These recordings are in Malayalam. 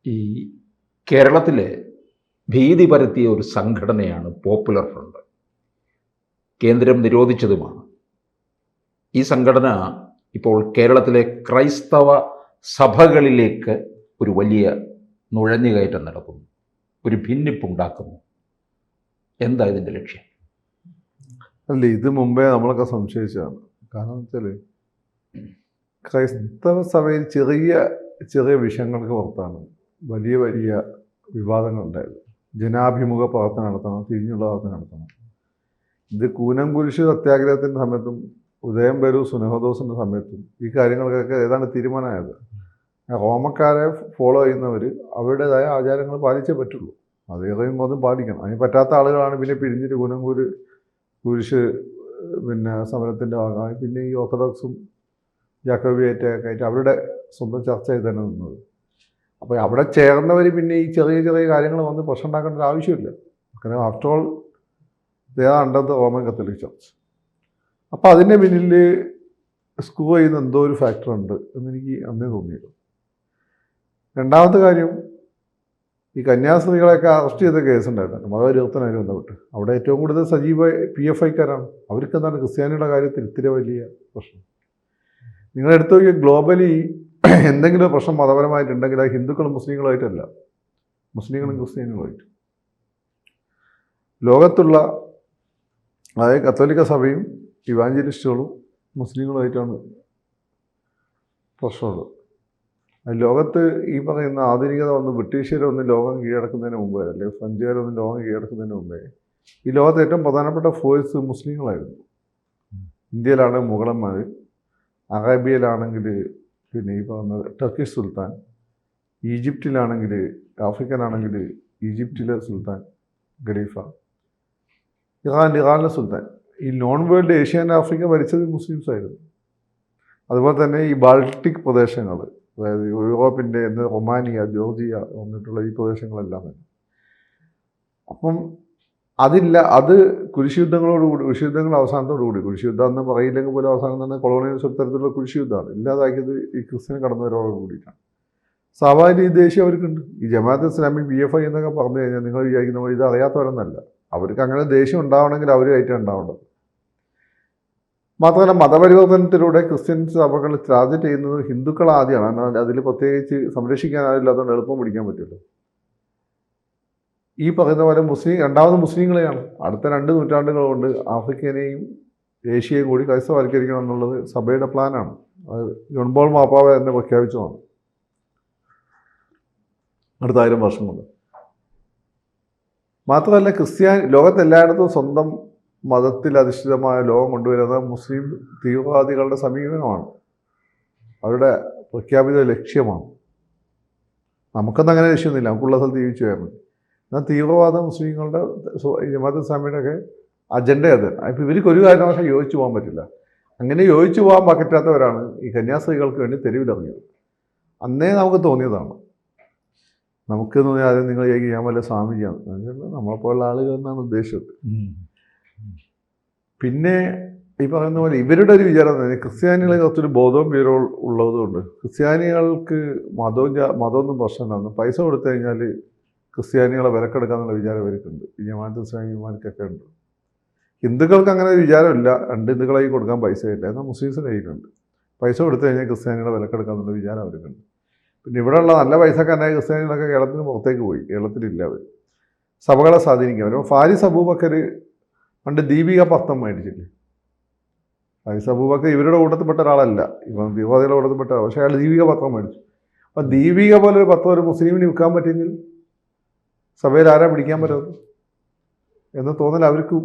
ഈ കേരളത്തിലെ ഭീതി പരത്തിയ ഒരു സംഘടനയാണ് പോപ്പുലർ ഫ്രണ്ട്. കേന്ദ്രം നിരോധിച്ചതുമാണ്. ഈ സംഘടന ഇപ്പോൾ കേരളത്തിലെ ക്രൈസ്തവ സഭകളിലേക്ക് ഒരു വലിയ നുഴഞ്ഞുകയറ്റം നടത്തുന്നു, ഒരു ഭിന്നിപ്പുണ്ടാക്കുന്നു. എന്താ ഇതിൻ്റെ ലക്ഷ്യം? അല്ല, ഇത് മുമ്പേ നമ്മളൊക്കെ സംശയിച്ചതാണ്. കാരണം വെച്ചാൽ ക്രൈസ്തവ സഭയിൽ ചെറിയ ചെറിയ വിഷയങ്ങൾക്ക് പുറത്താണ് വലിയ വലിയ വിവാദങ്ങളുണ്ടായത്. ജനാഭിമുഖ പ്രവർത്തനം നടത്തണം, തിരിഞ്ഞുള്ള പ്രവർത്തനം നടത്തണം. ഇത് കൂനംകുരിശ് സത്യാഗ്രഹത്തിൻ്റെ സമയത്തും ഉദയം പേരു സുനഹദോസിൻ്റെ സമയത്തും ഈ കാര്യങ്ങൾക്കൊക്കെ ഏതാണ് തീരുമാനമായത്. റോമക്കാരെ ഫോളോ ചെയ്യുന്നവർ അവരുടേതായ ആചാരങ്ങൾ പാലിച്ചേ പറ്റുള്ളൂ. അതേറെയും ഒന്നും പാലിക്കണം. അതിന് പറ്റാത്ത ആളുകളാണ് പിന്നെ പിരിഞ്ഞിട്ട് കുരിശ് സമരത്തിൻ്റെ ഭാഗമായി പിന്നെ ഈ ഓർത്തഡോക്സും ജാക്കോബിയേറ്റൊക്കെ ആയിട്ട് അവരുടെ സ്വന്തം ചർച്ച ചെയ്ത് തന്നെ നിന്നത്. അപ്പോൾ അവിടെ ചേർന്നവർ പിന്നെ ഈ ചെറിയ ചെറിയ കാര്യങ്ങൾ വന്ന് പ്രശ്നം ഉണ്ടാക്കേണ്ട ഒരു ആവശ്യമില്ല. കാരണം after all they are under the Roman Catholic church. അപ്പോൾ അതിൻ്റെ പിന്നിൽ സ്ക്രൂ ചെയ്യുന്ന എന്തോ ഒരു ഫാക്ടർ ഉണ്ട് എന്നെനിക്ക് അന്നേ തോന്നിയത്. രണ്ടാമത്തെ കാര്യം, ഈ കന്യാസ്ത്രീകളെയൊക്കെ അറസ്റ്റ് ചെയ്ത കേസുണ്ടായിരുന്നു മതപരിവർത്തനമായി ബന്ധപ്പെട്ട്. അവിടെ ഏറ്റവും കൂടുതൽ സജീവ PFIക്കാരാണ്. അവർക്ക് എന്താണ് ക്രിസ്ത്യാനിയുടെ കാര്യത്തിൽ ഇത്തിരി വലിയ പ്രശ്നം. നിങ്ങളെടുത്ത് നോക്കിയാൽ ഗ്ലോബലി എന്തെങ്കിലും പ്രശ്നം മതപരമായിട്ടുണ്ടെങ്കിൽ അത് ഹിന്ദുക്കളും മുസ്ലിങ്ങളുമായിട്ടല്ല, മുസ്ലിങ്ങളും ക്രിസ്ത്യാനികളുമായിട്ട്. ലോകത്തുള്ള അതായത് കത്തോലിക്ക സഭയും ഇവാഞ്ചലിസ്റ്റുകളും മുസ്ലിങ്ങളുമായിട്ടാണ് പ്രശ്നമുള്ളത്. ലോകത്ത് ഈ പറയുന്ന ആധുനികത വന്ന് ബ്രിട്ടീഷുകാരൊന്നും ലോകം കീഴടക്കുന്നതിന് മുമ്പേ, അല്ലെങ്കിൽ ഫ്രഞ്ചുകാരൊന്നും ലോകം കീഴടക്കുന്നതിന് മുമ്പേ ഈ ലോകത്ത് ഏറ്റവും പ്രധാനപ്പെട്ട ഫോഴ്സ് മുസ്ലിങ്ങളായിരുന്നു. ഇന്ത്യയിലാണ് മുഗളന്മാർ, അറേബ്യയിലാണെങ്കിൽ പിന്നെ ഈ പറയുന്ന ടർക്കിഷ് സുൽത്താൻ, ഈജിപ്തിലാണെങ്കിൽ ആഫ്രിക്കനാണെങ്കിൽ ഈജിപ്തിലെ സുൽത്താൻ ഖലീഫ, ഇറാനിലെ സുൽത്താൻ. ഈ non world Asia and Africa ഭരിച്ചത് മുസ്ലിംസ് ആയിരുന്നു. അതുപോലെ തന്നെ ഈ ബാൾട്ടിക് പ്രദേശങ്ങൾ, അതായത് യൂറോപ്പിൻ്റെ റൊമാനിയ, ജോർജിയ വന്നിട്ടുള്ള ഈ പ്രദേശങ്ങളെല്ലാം തന്നെ. അപ്പം അതില്ല, അത് കുരിശുയുദ്ധങ്ങളോടുകൂടി, കുരിശുയുദ്ധങ്ങൾ അവസാനത്തോടുകൂടി, കുരിശുയുദ്ധം എന്ന് പറയില്ലെങ്കിൽ പോലും അവസാനം തന്നെ കൊളോണിയൽ തരത്തിലുള്ള കുരിശുയുദ്ധമാണ് ഇല്ലാതാക്കിയത് ഈ ക്രിസ്ത്യൻ കടന്നവരോട് കൂടിയിട്ടാണ്. സ്വാഭാവിക ഈ ദേഷ്യം അവർക്കുണ്ട്. ഈ ജമാഅത്ത് ഇസ്ലാമി PFI എന്നൊക്കെ പറഞ്ഞു കഴിഞ്ഞാൽ നിങ്ങൾ വിചാരിക്കുന്ന പോലെ ഇത് അറിയാത്തവരെന്നല്ല. അവർക്ക് അങ്ങനെ ദേഷ്യം ഉണ്ടാവണമെങ്കിൽ അവരുമായിട്ട് ഉണ്ടാവേണ്ടത്. മാത്രമല്ല, മതപരിവർത്തനത്തിലൂടെ ക്രിസ്ത്യൻ സഭകൾ ടാർഗറ്റ് ചെയ്യുന്നത് ഹിന്ദുക്കൾ ആദ്യമാണ്. അതിൽ പ്രത്യേകിച്ച് സംരക്ഷിക്കാനാവില്ല, അതുകൊണ്ട് എളുപ്പം പിടിക്കാൻ പറ്റുമല്ലോ. ഈ പറയുന്ന പോലെ രണ്ടാമത് മുസ്ലിങ്ങളെയാണ്. അടുത്ത 2 നൂറ്റാണ്ടുകൾ കൊണ്ട് ആഫ്രിക്കനെയും ഏഷ്യയും കൂടി ക്രൈസ്തവവൽക്കരിക്കണം എന്നുള്ളത് സഭയുടെ പ്ലാനാണ്. അത് ജോൺ പോൾ മാർപ്പാപ്പ തന്നെ പ്രഖ്യാപിച്ചതാണ് അടുത്ത 1000 വർഷം കൊണ്ട്. മാത്രമല്ല, ലോകത്തെല്ലായിടത്തും സ്വന്തം മതത്തിൽ അധിഷ്ഠിതമായ ലോകം കൊണ്ടുവരുന്ന മുസ്ലിം തീവ്രവാദികളുടെ സമീപനമാണ്, അവരുടെ പ്രഖ്യാപിത ലക്ഷ്യമാണ്. നമുക്കൊന്നും അങ്ങനെ ലക്ഷ്യമൊന്നുമില്ല, നമുക്കുള്ള സ്ഥലത്ത് ജീവിച്ചു വരുന്നത്. എന്നാൽ തീവ്രവാദ മുസ്ലിങ്ങളുടെ ജമാഅത്ത് ഇസ്ലാമിയുടെ ഒക്കെ അജണ്ട അത്. അപ്പോൾ ഇവർക്ക് ഒരു കാരണവശാലും യോജിച്ചു പോകാൻ പറ്റില്ല. അങ്ങനെ യോജിച്ചു പോകാൻ പറ്റാത്തവരാണ് ഈ കന്യാസ്ത്രീകൾക്ക് വേണ്ടി തെരുവിലിറങ്ങിയത്. അന്നേ നമുക്ക് തോന്നിയതാണ്. നമുക്ക് തോന്നിയ ആദ്യം നിങ്ങൾ ഞാൻ വല്ല സ്വാമിജിയാണ്, നമ്മളെപ്പോലുള്ള ആളുകൾ എന്നാണ് ഉദ്ദേശിച്ചത്. പിന്നെ ഈ പറയുന്ന പോലെ ഇവരുടെ ഒരു വിചാരം തന്നെ ക്രിസ്ത്യാനികളെ കുറച്ചൊരു ബോധവും വിവരവും ഉള്ളതുകൊണ്ട് ക്രിസ്ത്യാനികൾക്ക് മതമൊന്നും പ്രശ്നമില്ല, പൈസ കൊടുത്തു കഴിഞ്ഞാൽ ക്രിസ്ത്യാനികളെ വിലക്കെടുക്കാന്നുള്ള വിചാരം ഇവർക്കുണ്ട്. ഈ ജമാഅത്ത് ഇസ്ലാമിമാർക്കൊക്കെ ഉണ്ട്. ഹിന്ദുക്കൾക്ക് അങ്ങനെ ഒരു വിചാരമില്ല, 2 ഹിന്ദുക്കളായി കൊടുക്കാൻ പൈസയില്ല. എന്നാൽ മുസ്ലിംസിൻ്റെ കയ്യിലുണ്ട്. പൈസ കൊടുത്തു കഴിഞ്ഞാൽ ക്രിസ്ത്യാനികളെ വിലക്കെടുക്കാന്നുള്ള വിചാരം അവർക്കുണ്ട്. പിന്നെ ഇവിടെയുള്ള നല്ല പൈസക്കാരായ ക്രിസ്ത്യാനികളൊക്കെ കേരളത്തിന് പുറത്തേക്ക് പോയി, കേരളത്തിലില്ല. അവർ സഭകളെ സ്വാധീനിക്കാൻ പറ്റും. ഫാരിസ് അബൂബക്കർ പണ്ട് ദീപിക പത്രം മേടിച്ചില്ലേ? ഫാരിസ് അബൂബക്കർ ഇവരുടെ കൂട്ടത്തിൽപ്പെട്ട ഒരാളല്ല, ഇപ്പം തീവ്രവാദികളുടെ കൂട്ടത്തിൽപ്പെട്ട ആൾ. പക്ഷേ അയാൾ ദീപിക പത്രം മേടിച്ചു. അപ്പം ദീപിക പോലൊരു പത്രം ഒരു മുസ്ലിമിന് വിൽക്കാൻ പറ്റുമെങ്കിൽ സഭയിൽ ആരാ പിടിക്കാൻ പറ്റാത്തത് എന്ന് തോന്നൽ അവർക്കും,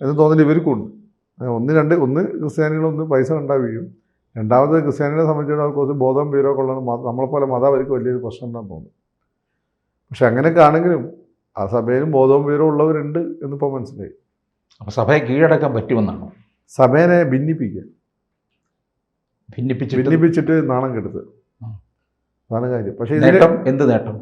എന്ന് തോന്നൽ ഇവർക്കും ഉണ്ട്. ഒന്ന് ക്രിസ്ത്യാനികളൊന്ന് പൈസ ഉണ്ടാവുകയും, രണ്ടാമത് ക്രിസ്ത്യാനികളെ സംബന്ധിച്ചിടത്തോളം കുറച്ച് ബോധം വിവരമൊക്കെ ഉള്ളത് നമ്മളെപ്പോലെ മതം അവർക്ക് വലിയൊരു പ്രശ്നം ഉണ്ടാകും തോന്നുന്നു. പക്ഷെ അങ്ങനെയൊക്കെ ആണെങ്കിലും ആ സഭയിലും ബോധവും വിവരവും ഉള്ളവരുണ്ട് എന്നിപ്പോൾ മനസ്സിലായി. അപ്പോൾ സഭയെ കീഴടക്കാൻ പറ്റുമെന്നാണോ? സഭയെ ഭിന്നിപ്പിച്ചിട്ട് നാണം കെടുത്ത്, അതാണ് കാര്യം. പക്ഷേ എന്ത് നേട്ടം?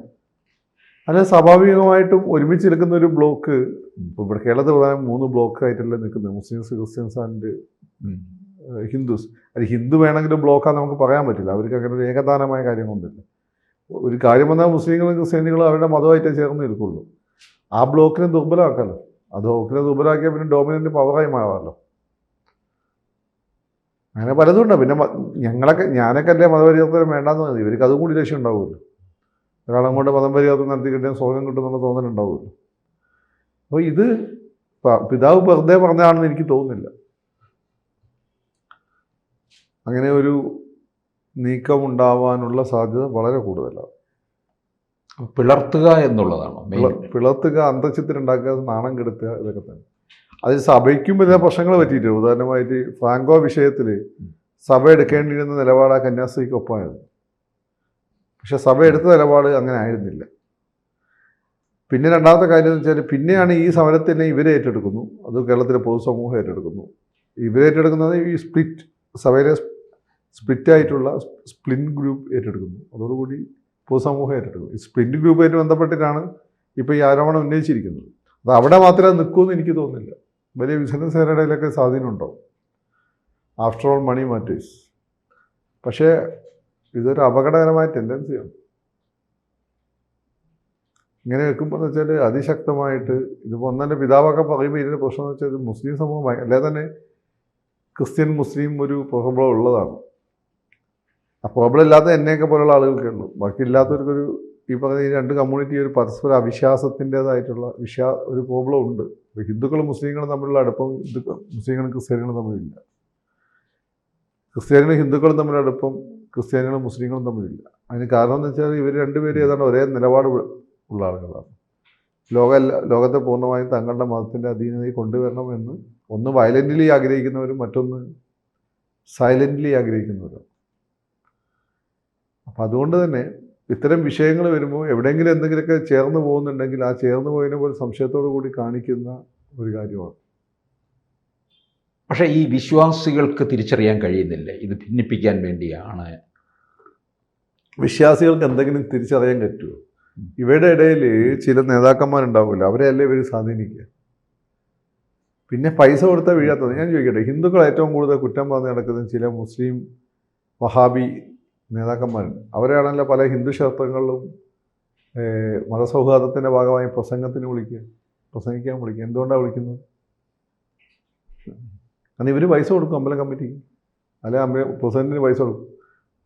അത് സ്വാഭാവികമായിട്ടും ഒരുമിച്ച് നിൽക്കുന്ന ഒരു ബ്ലോക്ക്. ഇപ്പോൾ ഇവിടെ കേരളത്തിൽ പ്രധാനം 3 ബ്ലോക്കായിട്ടല്ലേ നിൽക്കുന്നത്, മുസ്ലിംസ്, ക്രിസ്ത്യൻസ് ആൻഡ് ഹിന്ദുസ്. അത് ഹിന്ദു വേണമെങ്കിലും ബ്ലോക്കാന്ന് നമുക്ക് പറയാൻ പറ്റില്ല, അവർക്ക് അങ്ങനെ ഒരു ഏകദാനമായ കാര്യങ്ങളൊന്നുമില്ല. ഒരു കാര്യം വന്നാൽ മുസ്ലിങ്ങളും ക്രിസ്ത്യാനികളും അവരുടെ മതമായിട്ടേ ചേർന്ന് നിൽക്കുള്ളൂ. ആ ബ്ലോക്കിനെ ദുർബലമാക്കാമല്ലോ. ആ ബ്ലോക്കിനെ ദുർബലമാക്കിയാൽ പിന്നെ ഡോമിനൻ്റ് പവറായി മാറാമല്ലോ. അങ്ങനെ പലതുണ്ട്. പിന്നെ ഞാനൊക്കെ അല്ലേ മതപരിവർത്തനം വേണ്ടാന്ന് മതി, ഇവർക്ക് അതും കൂടി ലക്ഷ്യം ഉണ്ടാവുമല്ലോ. ഒരാളങ്ങോട്ട് മതം പരിവർത്തനം നടത്തി കിട്ടിയാൽ സ്വർഗം കിട്ടുന്നുള്ള തോന്നലുണ്ടാവുമല്ലോ. അപ്പോൾ ഇത് പിതാവ് വെറുതെ പറഞ്ഞതാണെന്ന് എനിക്ക് തോന്നുന്നില്ല. അങ്ങനെ ഒരു നീക്കം ഉണ്ടാവാനുള്ള സാധ്യത വളരെ കൂടുതലാണ്. പിളർത്തുക എന്നുള്ളതാണോ പിളർത്തുക, അന്തർച്ഛത്തിലുണ്ടാക്കുക, നാണം കെടുത്തുക, ഇതൊക്കെ തന്നെ. അതിൽ സഭയ്ക്കും വലിയ പ്രശ്നങ്ങൾ പറ്റിയിട്ടുണ്ട്. ഉദാഹരണമായിട്ട് ഫ്രാങ്കോ വിഷയത്തിൽ സഭ എടുക്കേണ്ടിയിരുന്ന നിലപാട് ആ കന്യാസ്ത്രീക്ക് ഒപ്പമായിരുന്നു. പക്ഷെ സഭ എടുത്ത നിലപാട് അങ്ങനെ ആയിരുന്നില്ല. പിന്നെ രണ്ടാമത്തെ കാര്യം എന്ന് വെച്ചാൽ പിന്നെയാണ് ഈ സമരത്തിനെ ഇവരെ ഏറ്റെടുക്കുന്നു. അത് കേരളത്തിലെ പൊതുസമൂഹം ഏറ്റെടുക്കുന്നു. ഇവരേറ്റെടുക്കുന്നത് ഈ സഭയിലെ സ്പ്ലിറ്റായിട്ടുള്ള സ്പ്ലിൻ ഗ്രൂപ്പ് ഏറ്റെടുക്കുന്നു. അതോടുകൂടി പൊതുസമൂഹം ഏറ്റെടുക്കുന്നു. ഈ സ്പ്ലിറ്റ് ഗ്രൂപ്പുമായിട്ട് ബന്ധപ്പെട്ടിട്ടാണ് ഇപ്പോൾ ഈ ആരോപണം ഉന്നയിച്ചിരിക്കുന്നത്. അത് അവിടെ മാത്രമേ നിൽക്കുമെന്ന് എനിക്ക് തോന്നുന്നില്ല. വലിയ ബിസിനസ്സുകാരുടെ ഇടയിലൊക്കെ സ്വാധീനം ഉണ്ടാവും. After all money matters. പക്ഷേ ഇതൊരു അപകടകരമായ ടെൻഡൻസിയാണ്. ഇങ്ങനെ വെക്കുമ്പോൾ എന്ന് വെച്ചാൽ അതിശക്തമായിട്ട് ഇതിപ്പോൾ ഒന്നെ പിതാവൊക്കെ പറയുമ്പോൾ ഇതിൻ്റെ പ്രശ്നം എന്ന് വെച്ചാൽ ഇത് മുസ്ലിം സമൂഹം അല്ലെ തന്നെ ക്രിസ്ത്യൻ മുസ്ലിം ഒരു പ്രോബ്ലം ഉള്ളതാണ്. ആ പ്രോബ്ലം ഇല്ലാത്ത എന്നെയൊക്കെ പോലുള്ള ആളുകൾക്കേ ഉള്ളൂ. ബാക്കി ഇല്ലാത്തവർക്കൊരു ഈ പറഞ്ഞ ഈ രണ്ട് കമ്മ്യൂണിറ്റി ഒരു പരസ്പര അവിശ്വാസത്തിൻ്റേതായിട്ടുള്ള ഒരു പ്രോബ്ലം ഉണ്ട്. ഇപ്പോൾ ഹിന്ദുക്കളും മുസ്ലിങ്ങളും തമ്മിലുള്ള അടുപ്പം മുസ്ലിങ്ങളും ക്രിസ്ത്യാനികളും തമ്മിലില്ല. ക്രിസ്ത്യാനികളും ഹിന്ദുക്കളും തമ്മിലുള്ള അടുപ്പം ക്രിസ്ത്യാനികളും മുസ്ലിങ്ങളും തമ്മിലില്ല. അതിന് കാരണം എന്ന് വെച്ചാൽ ഇവർ രണ്ടുപേരും ഏതാണ്ട് ഒരേ നിലപാട് ഉള്ള ആളുകളാണ്. ലോകത്തെ പൂർണ്ണമായും തങ്ങളുടെ മതത്തിൻ്റെ അധീനതയിൽ കൊണ്ടുവരണമെന്ന് ഒന്ന് വയലൻ്റ്ലി ആഗ്രഹിക്കുന്നവരും മറ്റൊന്ന് സൈലൻ്റ്ലി ആഗ്രഹിക്കുന്നവരും. അപ്പം അതുകൊണ്ട് തന്നെ ഇത്തരം വിഷയങ്ങൾ വരുമ്പോൾ എവിടെയെങ്കിലും എന്തെങ്കിലുമൊക്കെ ചേർന്ന് പോകുന്നുണ്ടെങ്കിൽ ആ ചേർന്ന് പോയതിനെ പോലെ സംശയത്തോടു കൂടി കാണിക്കുന്ന ഒരു കാര്യമാണ്. പക്ഷേ ഈ വിശ്വാസികൾക്ക് തിരിച്ചറിയാൻ കഴിയുന്നില്ല ഇത് ഭിന്നിപ്പിക്കാൻ വേണ്ടിയാണ്. വിശ്വാസികൾക്ക് എന്തെങ്കിലും തിരിച്ചറിയാൻ പറ്റുമോ? ഇവരുടെ ഇടയിൽ ചില നേതാക്കന്മാരുണ്ടാവില്ല, അവരെയല്ലേ ഇവർ സ്വാധീനിക്കുക. പിന്നെ പൈസ കൊടുത്താൽ വീഴാത്തത്. ഞാൻ ചോദിക്കട്ടെ, ഹിന്ദുക്കൾ ഏറ്റവും കൂടുതൽ കുറ്റം പറഞ്ഞ് നടക്കുന്നത് ചില മുസ്ലിം വഹാബി നേതാക്കന്മാരുണ്ട്. അവരാണല്ലോ പല ഹിന്ദു ക്ഷേത്രങ്ങളിലും മതസൗഹാർദ്ദത്തിൻ്റെ ഭാഗമായി പ്രസംഗിക്കാൻ വിളിക്കുക. എന്തുകൊണ്ടാണ് വിളിക്കുന്നത്? കാരണം ഇവർ പൈസ കൊടുക്കും അമ്പലം കമ്മിറ്റിക്ക്, അല്ലെ പ്രസിഡന്റിന് പൈസ കൊടുക്കും.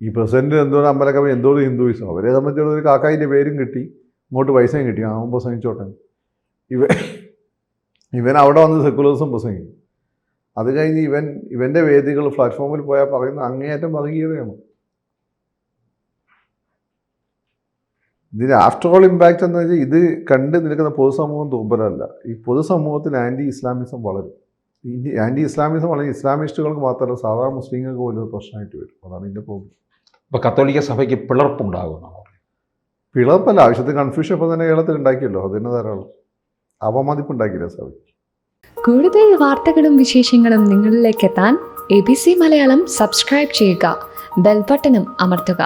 ഈ പ്രസിഡന്റിന് എന്തുകൊണ്ട് അമ്പലം കമ്മിറ്റി എന്തോരം ഹിന്ദുയിസം, അവരെ സംബന്ധിച്ചുള്ള ഒരു കാക്കായിൻ്റെ പേരും കിട്ടി, ഇങ്ങോട്ട് പൈസയും കിട്ടി, അവൻ പ്രസംഗിച്ചോട്ടെ. ഇവൻ അവിടെ വന്ന് സെക്കുലറിസം പ്രസംഗിക്കും. അത് കഴിഞ്ഞ് ഇവൻ്റെ വേദികൾ പ്ലാറ്റ്ഫോമിൽ പോയാൽ പറയുന്ന അങ്ങേയറ്റം വർഗീയതയാണ്. ഇതിന് ആഫ്റ്റർ ഓൾ ഇമ്പാക്റ്റ് എന്ന് വെച്ചാൽ ഇത് കണ്ട് നിൽക്കുന്ന പൊതുസമൂഹം ദുർബലമല്ല. ഈ പൊതുസമൂഹത്തിൽ ആൻറ്റി ഇസ്ലാമിസം വളരും. ഈ ആൻറ്റി ഇസ്ലാമിസം വളരെ ഇസ്ലാമിസ്റ്റുകൾക്ക് മാത്രമല്ല സാധാരണ മുസ്ലിങ്ങൾക്ക് പോലും പ്രശ്നമായിട്ട് വരും. അതാണ് ഇതിൻ്റെ പ്രോബ്ലം. ഇപ്പോൾ കത്തോലിക്ക സഭയ്ക്ക് പിളർപ്പുണ്ടാകുന്നു. പിളർപ്പല്ല, ആവശ്യത്തിന് കൺഫ്യൂഷൻ ഇപ്പം തന്നെ കേരളത്തിൽ ഉണ്ടാക്കിയല്ലോ. അതിന് ധാരാളം അവമതിപ്പുണ്ടാക്കിയില്ല സഭയ്ക്ക്. കൂടുതൽ വാർത്തകളും വിശേഷങ്ങളും നിങ്ങളിലേക്ക് എത്താൻ ABC മലയാളം സബ്സ്ക്രൈബ് ചെയ്യുക, ബെൽ ബട്ടണും അമർത്തുക.